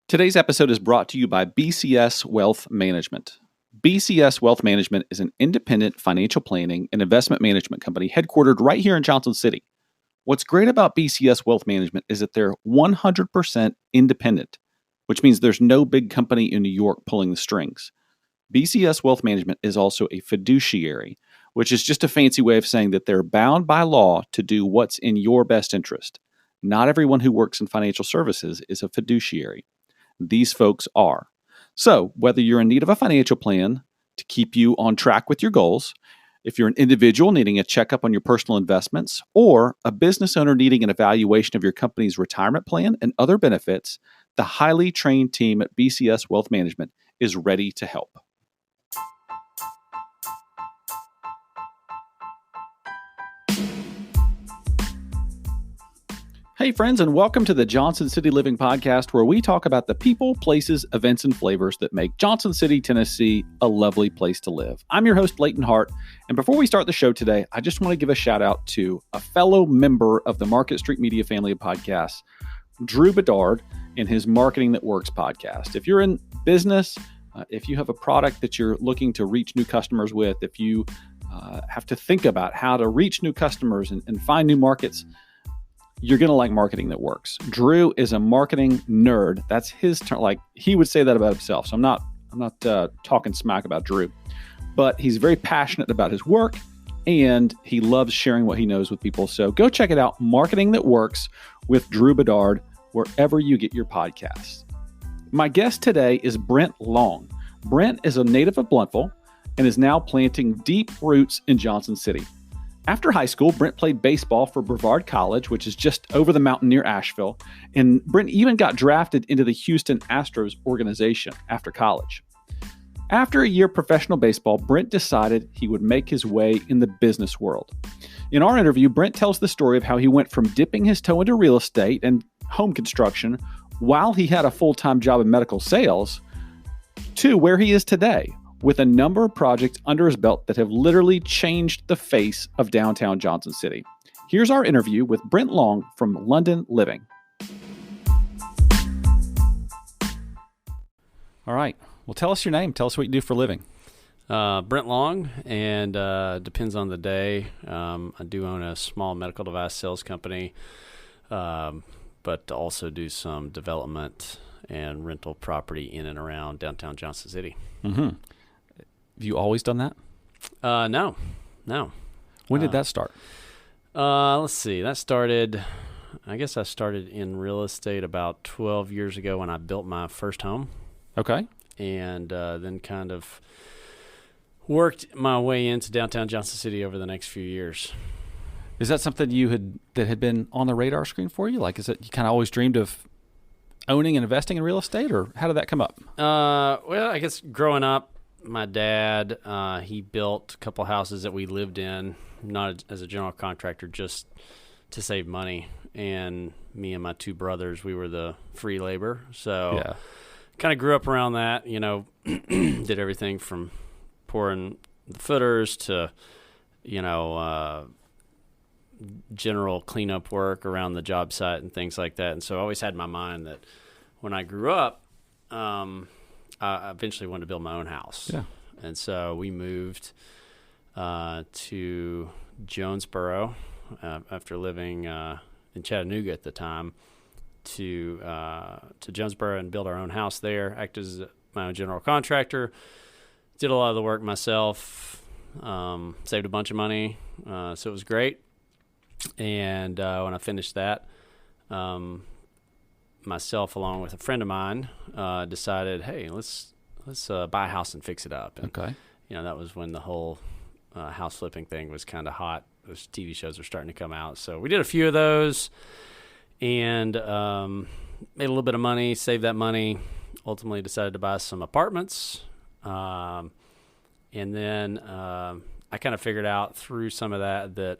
Today's episode is brought to you by BCS Wealth Management. BCS Wealth Management is an independent financial planning and investment management company headquartered right here in Johnson City. What's great about BCS Wealth Management is that they're 100% independent, which means there's no big company in New York pulling the strings. BCS Wealth Management is also a fiduciary, which is just a fancy way of saying that they're bound by law to do what's in your best interest. Not everyone who works in financial services is a fiduciary. These folks are. So, whether you're in need of a financial plan to keep you on track with your goals, if you're an individual needing a checkup on your personal investments, or a business owner needing an evaluation of your company's retirement plan and other benefits, the highly trained team at BCS Wealth Management is ready to help. Hey friends, and welcome to the Johnson City Living Podcast, where we talk about the people, places, events, and flavors that make Johnson City, Tennessee a lovely place to live. I'm your host, Leighton Hart, and before we start the show today, I just want to give a shout out to a fellow member of the Market Street Media family of podcasts, Drew Bedard, in his Marketing That Works podcast. If you're in business, if you have a product that you're looking to reach new customers with, if you have to think about how to reach new customers and find new markets, you're going to like Marketing That Works. Drew is a marketing nerd. That's his term. Like, he would say that about himself. So I'm not talking smack about Drew, but he's very passionate about his work and he loves sharing what he knows with people. So go check it out. Marketing That Works with Drew Bedard, wherever you get your podcasts. My guest today is Brent Long. Brent is a native of Blountville and is now planting deep roots in Johnson City. After high school, Brent played baseball for Brevard College, which is just over the mountain near Asheville, and Brent even got drafted into the Houston Astros organization after college. After a year of professional baseball, Brent decided he would make his way in the business world. In our interview, Brent tells the story of how he went from dipping his toe into real estate and home construction while he had a full-time job in medical sales to where he is today, with a number of projects under his belt that have literally changed the face of downtown Johnson City. Here's our interview with Brent Long from London Living. All right. Well, tell us your name. Tell us what you do for a living. Brent Long, and depends on the day. I do own a small medical device sales company, but also do some development and rental property in and around downtown Johnson City. Mm-hmm. Have you always done that? No. When did that start? Let's see. I started in real estate about 12 years ago when I built my first home. Okay. And then kind of worked my way into downtown Johnson City over the next few years. Is that something that had been on the radar screen for you? Like, is it you kind of always dreamed of owning and investing in real estate, or how did that come up? Well, I guess growing up, my dad, he built a couple houses that we lived in, not as a general contractor, just to save money. And me and my two brothers, we were the free labor. So kind of grew up around that, did everything from pouring the footers to, general cleanup work around the job site and things like that. And so I always had in my mind that when I grew up, I eventually wanted to build my own house. Yeah. And so we moved to Jonesboro after living in Chattanooga at the time to Jonesboro and build our own house there, acted as my own general contractor, did a lot of the work myself, saved a bunch of money, so it was great. And when I finished that, myself along with a friend of mine decided, hey, let's buy a house and fix it up. And, okay. That was when the whole house flipping thing was kind of hot. Those TV shows were starting to come out. So we did a few of those and made a little bit of money, saved that money, ultimately decided to buy some apartments. And then I kind of figured out through some of that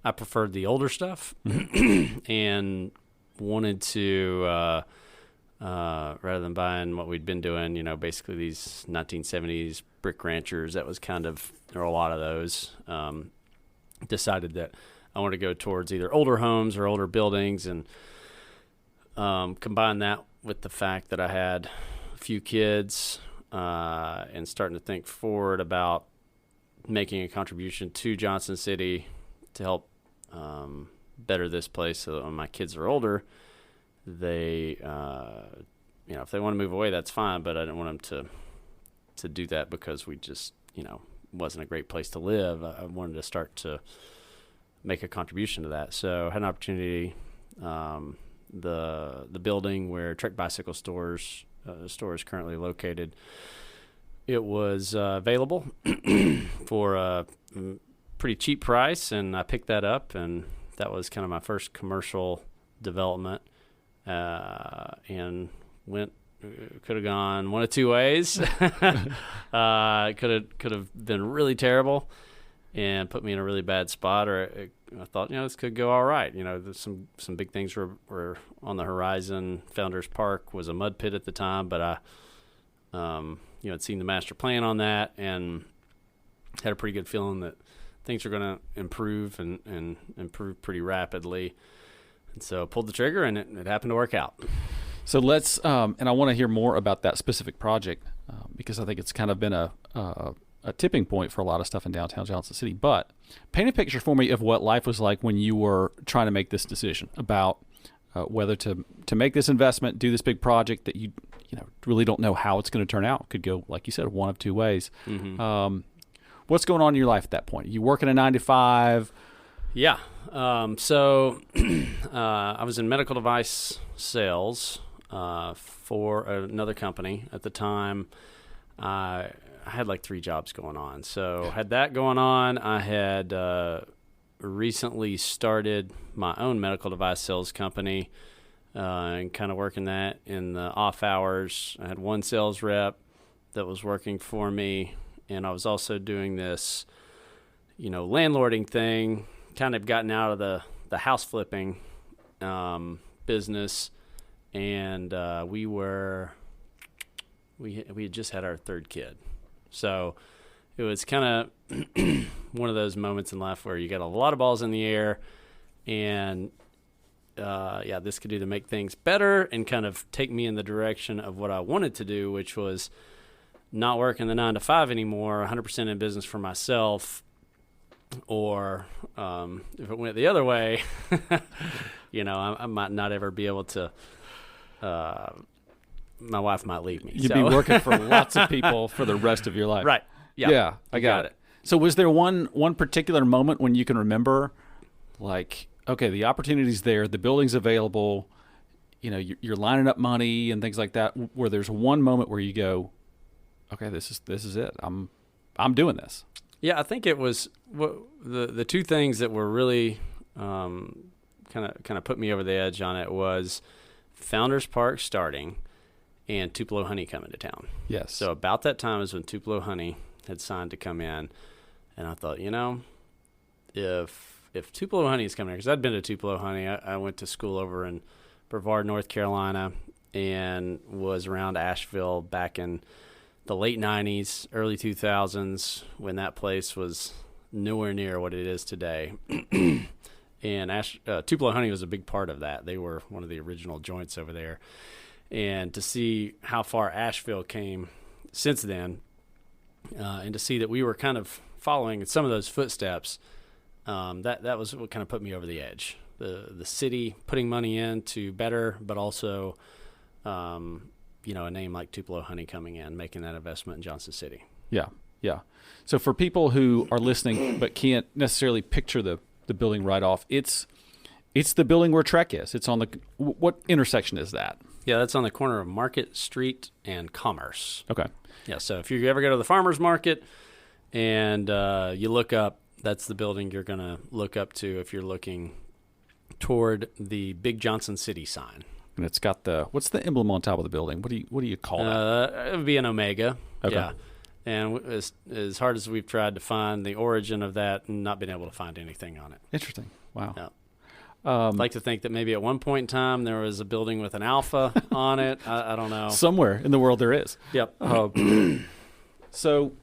I preferred the older stuff and wanted to, rather than buying what we'd been doing, basically these 1970s brick ranchers, there were a lot of those, decided that I wanted to go towards either older homes or older buildings. And combine that with the fact that I had a few kids and starting to think forward about making a contribution to Johnson City to help better this place so that when my kids are older, they, if they want to move away, that's fine, but I didn't want them to do that because we just, wasn't a great place to live. I wanted to start to make a contribution to that. So I had an opportunity, the building where Trek Bicycle store is currently located. It was available for a pretty cheap price, and I picked that up, and that was kind of my first commercial development, and could have gone one of two ways. Could have been really terrible and put me in a really bad spot, or I thought, this could go all right. There's some big things were on the horizon. Founders Park was a mud pit at the time, but I had seen the master plan on that and had a pretty good feeling that things are going to improve and improve pretty rapidly. And so I pulled the trigger, and it happened to work out. So let's, and I want to hear more about that specific project because I think it's kind of been a tipping point for a lot of stuff in downtown Johnson City. But paint a picture for me of what life was like when you were trying to make this decision about whether to make this investment, do this big project that you really don't know how it's going to turn out. Could go, like you said, one of two ways. Mm-hmm. What's going on in your life at that point? You working a 9 to 5? Yeah. So I was in medical device sales for another company at the time. I had like 3 jobs going on. So had that going on. I had recently started my own medical device sales company and kind of working that in the off hours. I had one sales rep that was working for me, and I was also doing this, landlording thing, kind of gotten out of the house flipping business, and we had just had our 3rd kid. So it was kind of one of those moments in life where you got a lot of balls in the air, and this could either make things better and kind of take me in the direction of what I wanted to do, which was not working the 9 to 5 anymore, 100% in business for myself, or if it went the other way, I might not ever be able to. My wife might leave me. You'd be working for lots of people for the rest of your life. Right. Yeah, I got it. So was there one particular moment when you can remember, like, okay, the opportunity's there, the building's available, you're lining up money and things like that, where there's one moment where you go, okay, this is it. I'm doing this. Yeah, I think it was the two things that were really kind of put me over the edge on it was Founders Park starting and Tupelo Honey coming to town. Yes. So about that time is when Tupelo Honey had signed to come in, and I thought, if Tupelo Honey is coming here, because I'd been to Tupelo Honey, I went to school over in Brevard, North Carolina, and was around Asheville back in the late 90s, early 2000s, when that place was nowhere near what it is today. And Tupelo Honey was a big part of that. They were one of the original joints over there. And to see how far Asheville came since then, and to see that we were kind of following some of those footsteps, that was what kind of put me over the edge. The city putting money in to better, but also a name like Tupelo Honey coming in, making that investment in Johnson City. Yeah. So for people who are listening but can't necessarily picture the building right off, it's the building where Trek is. It's on what intersection is that? Yeah, that's on the corner of Market Street and Commerce. Okay. Yeah, so if you ever go to the farmer's market and you look up, that's the building you're going to look up to if you're looking toward the big Johnson City sign. And it's got what's the emblem on top of the building? What do you call that? It would be an omega. Okay. Yeah. And as hard as we've tried to find the origin of that, not been able to find anything on it. Interesting. Wow. Yeah. I'd like to think that maybe at one point in time there was a building with an alpha on it. I don't know. Somewhere in the world there is. Yep. So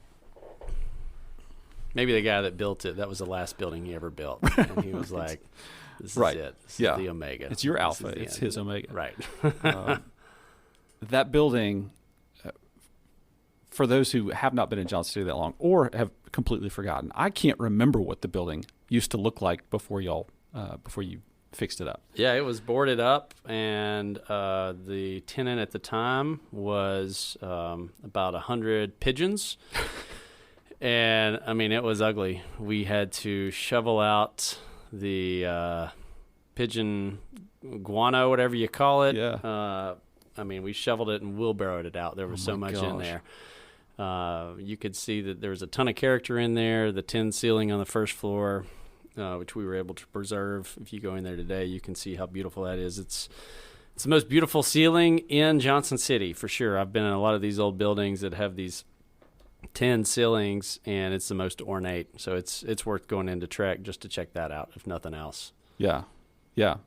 maybe the guy that built it, that was the last building he ever built. And he was like, This Right. is it. This Yeah. is the omega. It's your This alpha. is the It's end. his omega. Right. That building, for those who have not been in Johnson City that long or have completely forgotten, I can't remember what the building used to look like before you fixed it up. Yeah, it was boarded up, and the tenant at the time was about 100 pigeons. And, I mean, it was ugly. We had to shovel out the pigeon guano, whatever you call it. Yeah. I mean, we shoveled it and wheelbarrowed it out. There was so much in gosh. there. You could see that there was a ton of character in there. The tin ceiling on the first floor, which we were able to preserve. If you go in there today, you can see how beautiful that is. It's the most beautiful ceiling in Johnson City, for sure. I've been in a lot of these old buildings that have these tin ceilings, and it's the most ornate. So it's worth going in to trek just to check that out, if nothing else. Yeah. Yeah.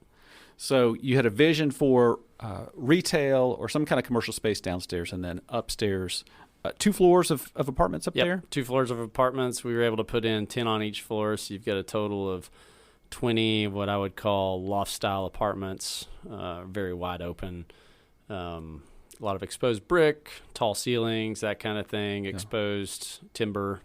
So you had a vision for retail or some kind of commercial space downstairs, and then upstairs, 2 floors of apartments up there? 2 floors of apartments. We were able to put in 10 on each floor, so you've got a total of 20 what I would call loft-style apartments, very wide open. A lot of exposed brick, tall ceilings, that kind of thing, exposed timber.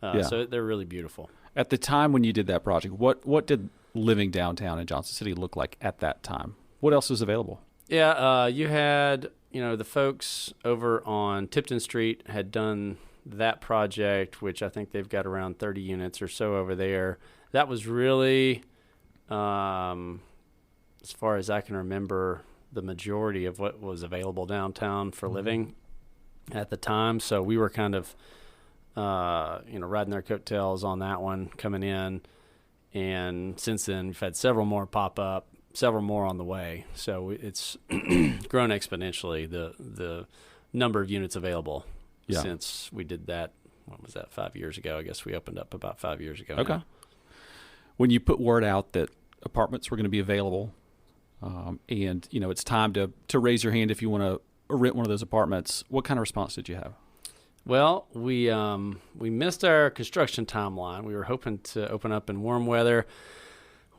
So they're really beautiful. At the time when you did that project, what did living downtown in Johnson City look like at that time? What else was available? Yeah, you had, the folks over on Tipton Street had done that project, which I think they've got around 30 units or so over there. That was really, as far as I can remember, the majority of what was available downtown for living at the time. So we were kind of, riding their coattails on that one coming in. And since then, we've had several more pop up, several more on the way. So it's grown exponentially, the number of units available since we did that. What was that, 5 years ago? I guess we opened up about 5 years ago. Okay. Now. When you put word out that apartments were going to be available, and it's time to raise your hand if you want to rent one of those apartments, what kind of response did you have? Well, we missed our construction timeline. We were hoping to open up in warm weather.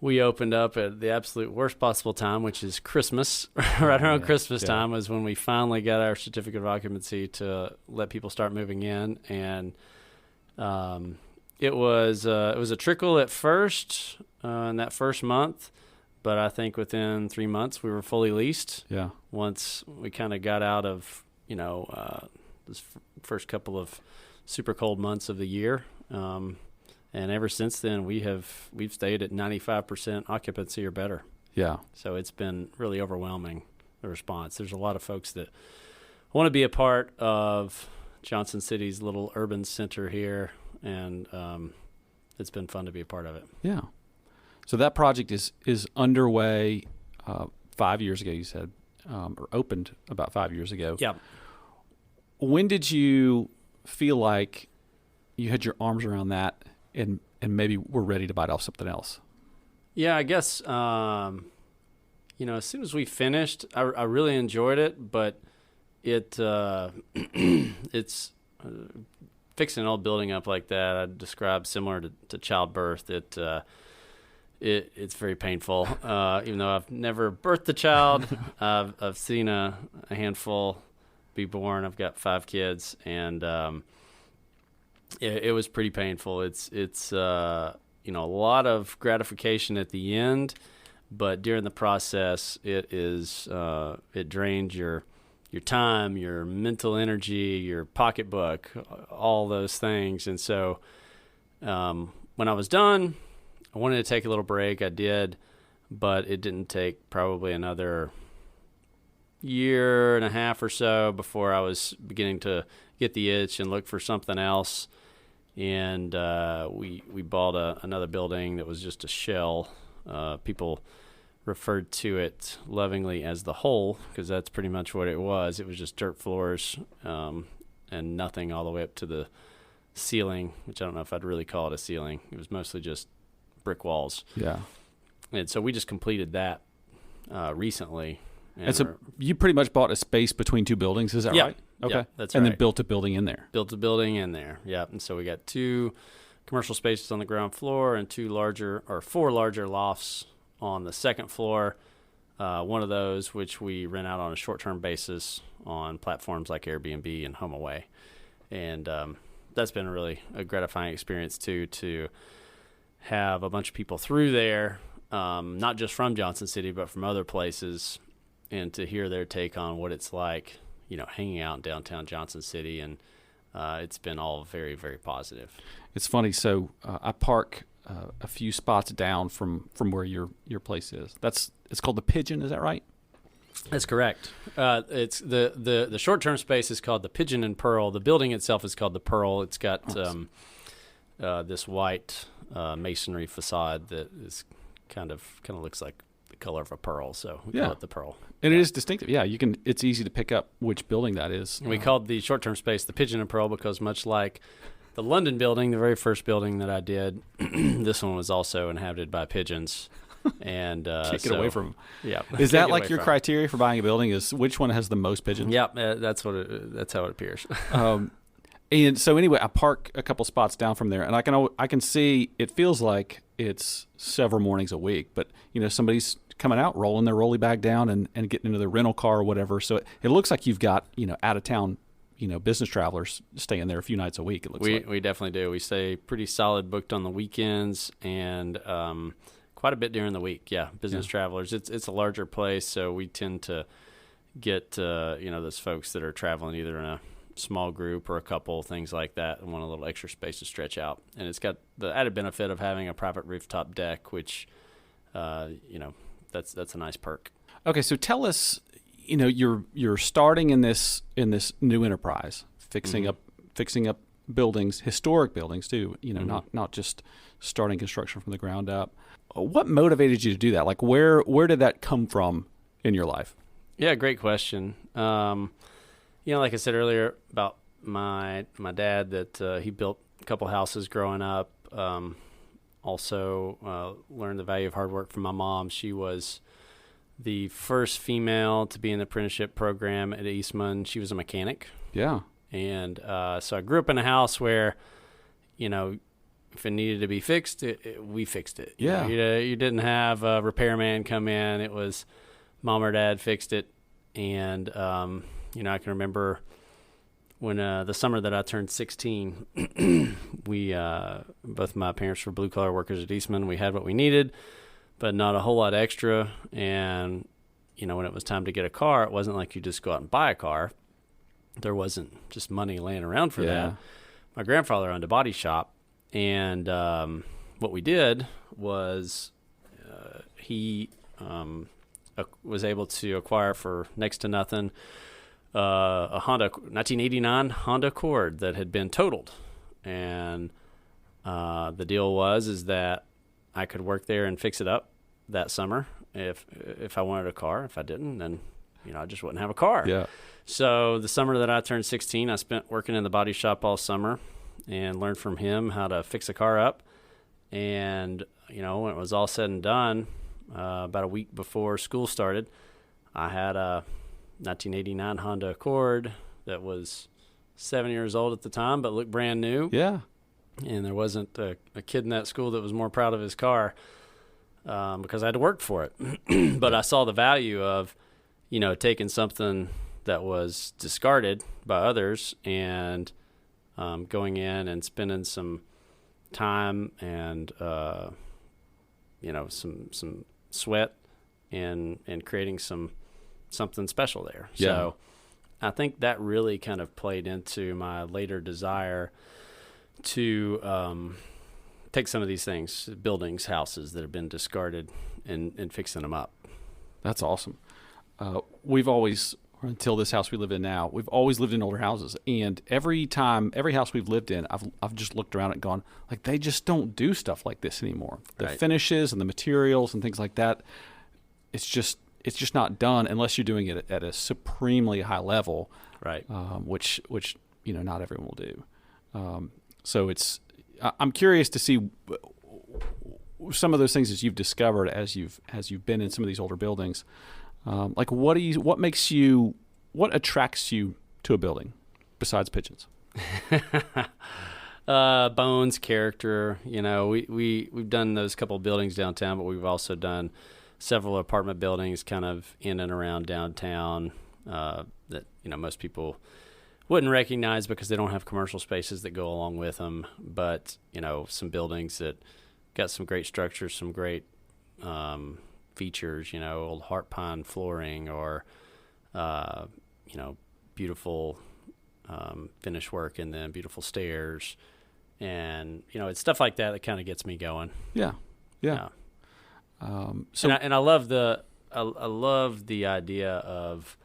We opened up at the absolute worst possible time, which is Christmas. Right around Christmas time was when we finally got our certificate of occupancy to let people start moving in, and it was a trickle at first in that first month. But I think within 3 months we were fully leased. Yeah. Once we kind of got out of this first couple of super cold months of the year, and ever since then we've stayed at 95% occupancy or better. Yeah. So it's been really overwhelming, the response. There's a lot of folks that want to be a part of Johnson City's little urban center here, and it's been fun to be a part of it. Yeah. So that project is underway 5 years ago, you said, or opened about 5 years ago. Yeah. When did you feel like you had your arms around that and maybe were ready to bite off something else? Yeah, I guess, as soon as we finished, I really enjoyed it, but it's fixing an old building up like that, I'd describe similar to childbirth. It's very painful. Even though I've never birthed a child, I've seen a handful be born. I've got 5 kids, and it was pretty painful. It's a lot of gratification at the end, but during the process, it drains your time, your mental energy, your pocketbook, all those things. And so when I was done, I wanted to take a little break. I did, but it didn't take probably another year and a half or so before I was beginning to get the itch and look for something else. And we bought another building that was just a shell. People referred to it lovingly as the hole, because that's pretty much what it was. It was just dirt floors and nothing all the way up to the ceiling, which I don't know if I'd really call it a ceiling. It was mostly just brick walls. Yeah. And so we just completed that recently. And so you pretty much bought a space between 2 buildings, is that right? Okay. Yeah, that's right. And then built a building in there. Built a building in there, yeah. And so we got 2 commercial spaces on the ground floor and 4 larger lofts on the second floor, one of those which we rent out on a short-term basis on platforms like Airbnb and HomeAway. And that's been really a gratifying experience, too, to have a bunch of people through there, not just from Johnson City, but from other places, and to hear their take on what it's like, hanging out in downtown Johnson City. And it's been all very, very positive. It's funny. So I park a few spots down from where your place is. It's called the Pigeon. Is that right? That's correct. It's the short-term space is called the Pigeon and Pearl. The building itself is called the Pearl. It's got this white masonry facade that is kind of looks like the color of a pearl. So we call it the Pearl. And it is distinctive. Yeah, it's easy to pick up which building that is. And we called the short-term space the Pigeon and Pearl because much like the London building, the very first building that I did, this one was also inhabited by pigeons. And can't get away from them. Yeah. Is that like your criteria for buying a building? Is which one has the most pigeons? Yeah, that's how it appears. And so anyway, I park a couple spots down from there, and I can see it feels like it's several mornings a week, but somebody's coming out, rolling their rolly bag down, and getting into their rental car or whatever. So it looks like you've got out of town business travelers staying there a few nights a week. It looks like we definitely do. We stay pretty solid booked on the weekends and quite a bit during the week. Yeah, business travelers. It's a larger place, so we tend to get those folks that are traveling either in a small group or a couple, things like that, and want a little extra space to stretch out. And it's got the added benefit of having a private rooftop deck, which that's a nice perk. Okay, so tell us, you're starting in this new enterprise, fixing up buildings, historic buildings too. Not just starting construction from the ground up. What motivated you to do that? Like, where did that come from in your life? Yeah, great question. Like I said earlier about my dad, that he built a couple houses growing up. Also learned the value of hard work from my mom. She was the first female to be in the apprenticeship program at Eastman. She was a mechanic. Yeah. And so I grew up in a house where, if it needed to be fixed, we fixed it. Yeah. You didn't have a repairman come in. It was mom or dad fixed it. And, I can remember when the summer that I turned 16, we both my parents were blue-collar workers at Eastman. We had what we needed, but not a whole lot extra. And, when it was time to get a car, it wasn't like you just go out and buy a car. There wasn't just money laying around for that. My grandfather owned a body shop. And what we did was he was able to acquire for next to nothing a 1989 Honda Accord that had been totaled. And the deal is that I could work there and fix it up that summer if I wanted a car. If I didn't, then I just wouldn't have a car. Yeah. So the summer that I turned 16, I spent working in the body shop all summer and learned from him how to fix a car up. And, when it was all said and done, about a week before school started, I had a 1989 Honda Accord that was 7 years old at the time, but looked brand new. Yeah. And there wasn't a kid in that school that was more proud of his car because I had to work for it. But I saw the value of, taking something that was discarded by others and going in and spending some time and some sweat and creating something special there. Yeah. So I think that really kind of played into my later desire to take some of these things, buildings, houses that have been discarded, and fixing them up. That's awesome. We've always, until this house we live in now, we've always lived in older houses. And every house we've lived in, I've just looked around and gone, like, they just don't do stuff like this anymore. The finishes and the materials and things like that, it's just not done unless you're doing it at a supremely high level, right? Which not everyone will do. So I'm curious to see some of those things that you've discovered as you've been in some of these older buildings. Like what attracts you to a building besides pigeons? Bones, character. We've done those couple of buildings downtown, but we've also done several apartment buildings kind of in and around downtown that most people wouldn't recognize because they don't have commercial spaces that go along with them. But some buildings that got some great structures, some great features. Old heart pine flooring or beautiful finish work and then beautiful stairs. And, it's stuff like that kind of gets me going. Yeah. And I love the idea of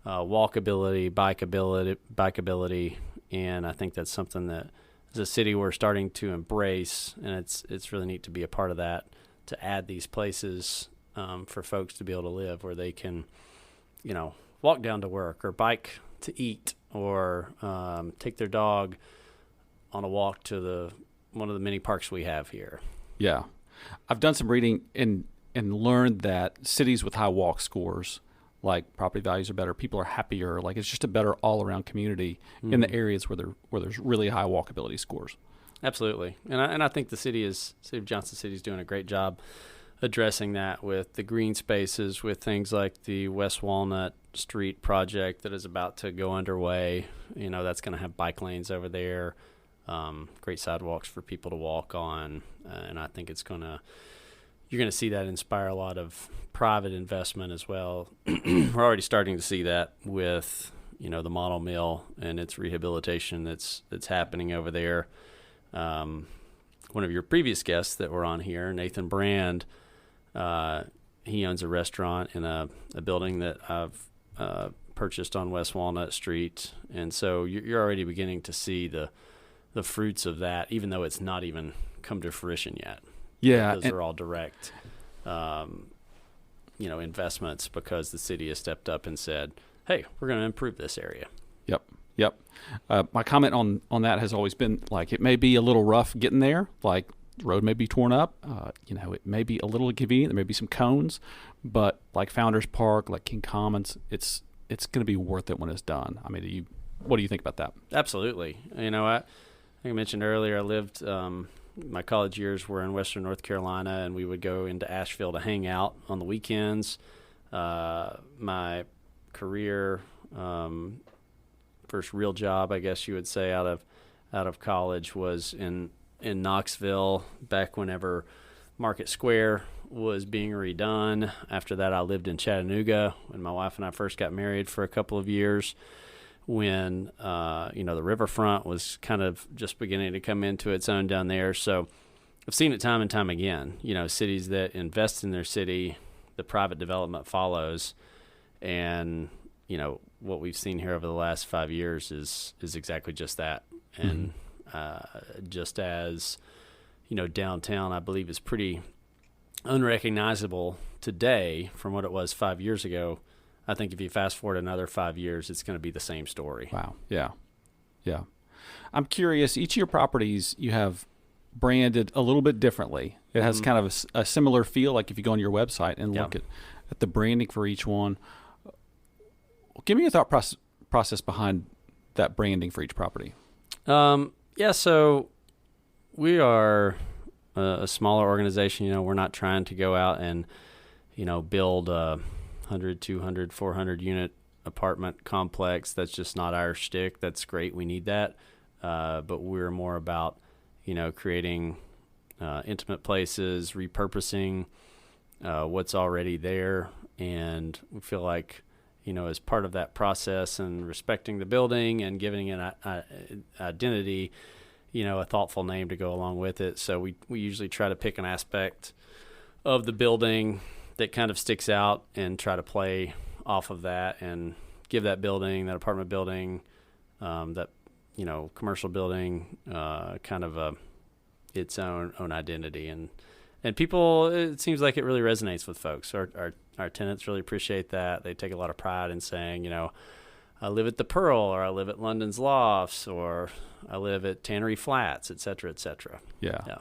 walkability, bikeability, and I think that's something that as a city we're starting to embrace, and it's really neat to be a part of that, to add these places for folks to be able to live where they can, walk down to work or bike to eat or take their dog on a walk to one of the many parks we have here. Yeah. I've done some reading and learned that cities with high walk scores, like property values are better, people are happier, like it's just a better all-around community in the areas where there's really high walkability scores. Absolutely. And I think the city of Johnson City is doing a great job addressing that with the green spaces, with things like the West Walnut Street project that is about to go underway. That's going to have bike lanes over there, great sidewalks for people to walk on, and I think you're going to see that inspire a lot of private investment as well. We're already starting to see that with, the Model Mill and its rehabilitation that's happening over there. One of your previous guests that were on here, Nathan Brand, he owns a restaurant in a building that I've purchased on West Walnut Street. And so you're already beginning to see the fruits of that, even though it's not even come to fruition yet. Yeah. Those are all direct, investments because the city has stepped up and said, hey, we're going to improve this area. Yep. My comment on that has always been, like, it may be a little rough getting there, like the road may be torn up, it may be a little inconvenient, there may be some cones, but like Founders Park, like King Commons, it's going to be worth it when it's done. I mean, what do you think about that? Absolutely. I think I mentioned earlier, I lived, my college years were in Western North Carolina, and we would go into Asheville to hang out on the weekends. My career, first real job, I guess you would say, out of college was in Knoxville back whenever Market Square was being redone. After that, I lived in Chattanooga when my wife and I first got married for a couple of years, when the riverfront was kind of just beginning to come into its own down there. So I've seen it time and time again. Cities that invest in their city, the private development follows, and what we've seen here over the last 5 years is exactly just that. And just as downtown, I believe, is pretty unrecognizable today from what it was 5 years ago. I think if you fast forward another 5 years, it's going to be the same story. Wow. Yeah. I'm curious, each of your properties you have branded a little bit differently. It has kind of a similar feel, like if you go on your website and look at the branding for each one. Give me your thought process behind that branding for each property. So we are a smaller organization. We're not trying to go out and, build 100, 200, 400 unit apartment complex. That's just not our shtick. That's great. We need that. But we're more about, creating intimate places, repurposing what's already there. And we feel like, as part of that process and respecting the building and giving it an identity, a thoughtful name to go along with it. So we usually try to pick an aspect of the building that kind of sticks out and try to play off of that and give that building, that apartment building, that commercial building, kind of its own identity. And people, it seems like it really resonates with folks. Our tenants really appreciate that. They take a lot of pride in saying, I live at the Pearl, or I live at London's Lofts, or I live at Tannery Flats, et cetera, et cetera. Yeah.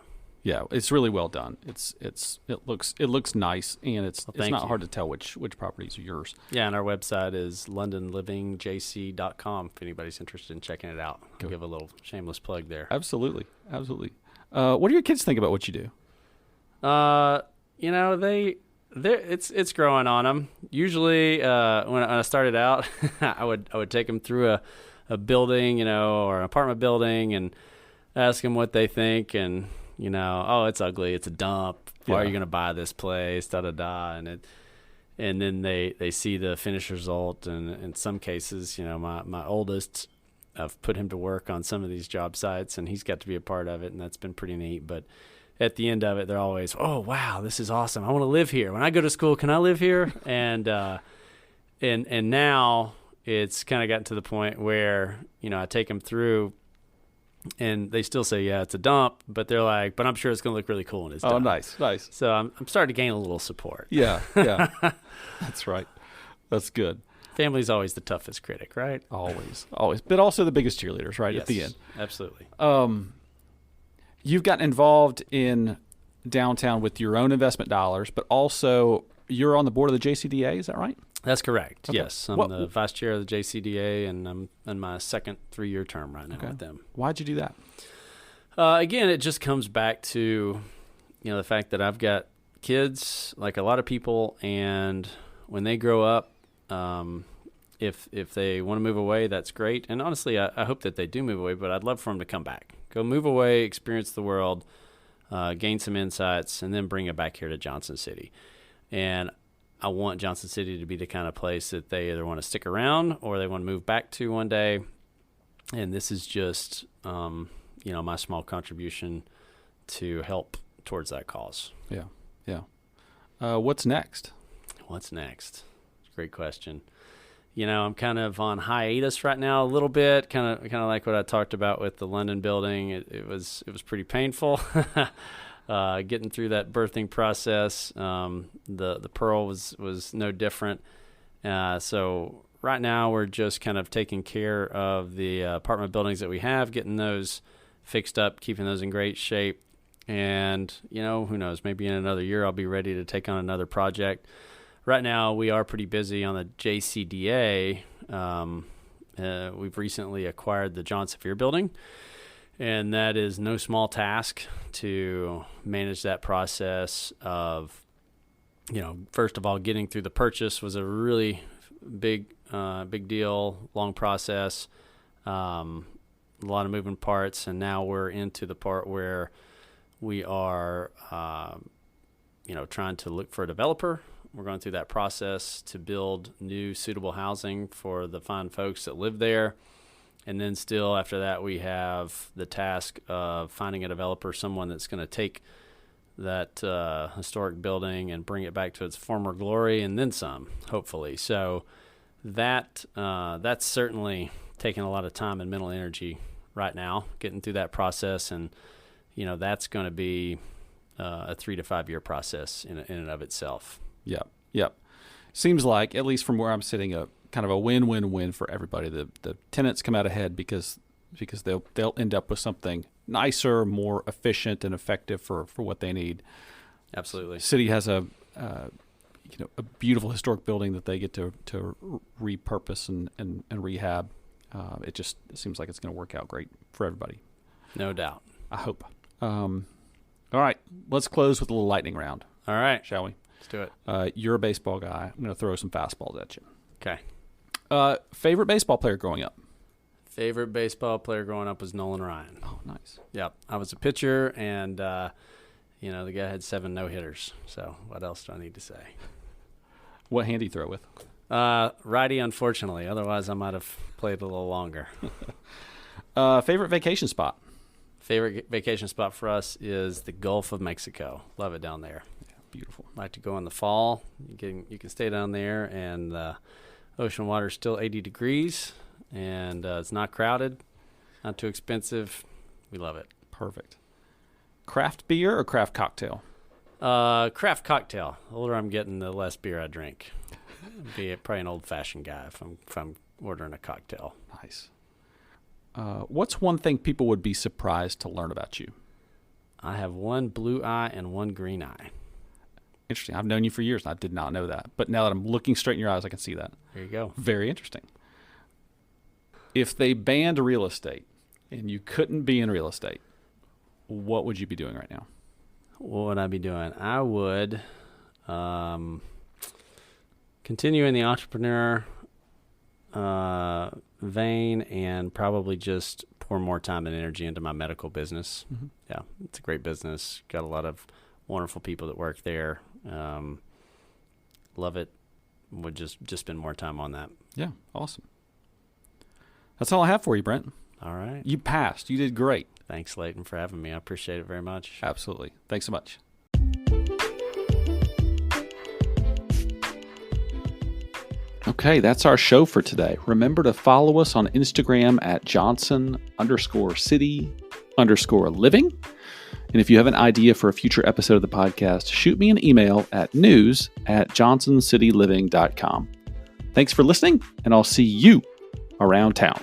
Yeah, it's really well done. It looks nice, and it's not hard to tell which properties are yours. Yeah, and our website is londonlivingjc.com if anybody's interested in checking it out. I'll give a little shameless plug there. Absolutely. What do your kids think about what you do? It's growing on them. Usually, when I started out, I would take them through a building, or an apartment building, and ask them what they think, and oh, it's ugly, it's a dump. Why are you going to buy this place? Da da da, and then they see the finished result, and in some cases, my oldest, I've put him to work on some of these job sites, and he's got to be a part of it, and that's been pretty neat. But at the end of it, they're always, oh wow, this is awesome. I want to live here. When I go to school, can I live here? And now it's kind of gotten to the point where I take them through. And they still say, yeah, it's a dump, but they're like, but I'm sure it's going to look really cool when it's done. Oh, nice. So I'm starting to gain a little support. Yeah. That's right. That's good. Family's always the toughest critic, right? Always. But also the biggest cheerleaders, right, yes, at the end. Absolutely. You've gotten involved in downtown with your own investment dollars, but also you're on the board of the JCDA, is that right? That's correct. Okay. Yes, I'm the vice chair of the JCDA, and I'm in my second 3-year term right now with them. Why'd you do that? Again, it just comes back to, the fact that I've got kids, like a lot of people, and when they grow up, if they want to move away, that's great. And honestly, I hope that they do move away, but I'd love for them to come back. Go move away, experience the world, gain some insights, and then bring it back here to Johnson City. And I want Johnson City to be the kind of place that they either want to stick around or they want to move back to one day. And this is just, my small contribution to help towards that cause. Yeah. What's next? What's next? Great question. I'm kind of on hiatus right now a little bit, kind of like what I talked about with the London building. It was pretty painful. Getting through that birthing process, the Pearl was no different. So right now we're just kind of taking care of the apartment buildings that we have, getting those fixed up, keeping those in great shape. And, who knows, maybe in another year I'll be ready to take on another project. Right now we are pretty busy on the JCDA. We've recently acquired the John Sevier building. And that is no small task to manage that process of, first of all, getting through the purchase was a really big deal, long process, a lot of moving parts. And now we're into the part where we are, trying to look for a developer. We're going through that process to build new suitable housing for the fine folks that live there. And then still after that, we have the task of finding a developer, someone that's going to take that historic building and bring it back to its former glory and then some, hopefully. So that's certainly taking a lot of time and mental energy right now, getting through that process. And, that's going to be a 3 to 5 year process in and of itself. Yep. Seems like, at least from where I'm sitting, kind of a win-win-win for everybody. The tenants come out ahead because they'll end up with something nicer, more efficient and effective for what they need. Absolutely. City has a beautiful historic building that they get to repurpose and rehab. It seems like it's going to work out great for everybody. No doubt. I hope. All right, let's close with a little lightning round. All right. Shall we? Let's do it. You're a baseball guy. I'm going to throw some fastballs at you. Okay. Favorite baseball player growing up? Favorite baseball player growing up was Nolan Ryan. Oh, nice. Yep. I was a pitcher, and, the guy had 7 no-hitters. So what else do I need to say? What hand do you throw with? Righty, unfortunately. Otherwise, I might have played a little longer. Favorite vacation spot? Favorite vacation spot for us is the Gulf of Mexico. Love it down there. Yeah, beautiful. Like to go in the fall. You can stay down there, and the ocean water is still 80 degrees, and it's not crowded, not too expensive. We love it. Perfect. Craft beer or craft cocktail? Craft cocktail. The older I'm getting, the less beer I drink. Probably an old-fashioned guy if I'm ordering a cocktail. Nice. What's one thing people would be surprised to learn about you? I have one blue eye and one green eye. Interesting. I've known you for years, and I did not know that. But now that I'm looking straight in your eyes, I can see that. There you go. Very interesting. If they banned real estate and you couldn't be in real estate, what would you be doing right now? What would I be doing? I would continue in the entrepreneur vein and probably just pour more time and energy into my medical business. Mm-hmm. Yeah, it's a great business. Got a lot of wonderful people that work there. Love it. Would just spend more time on that. Yeah, awesome. That's all I have for you, Brent. All right. You passed. You did great. Thanks, Leighton, for having me. I appreciate it very much. Absolutely. Thanks so much. Okay, that's our show for today. Remember to follow us on Instagram at Johnson_city_living. And if you have an idea for a future episode of the podcast, shoot me an email at news@johnsoncityliving.com. Thanks for listening, and I'll see you around town.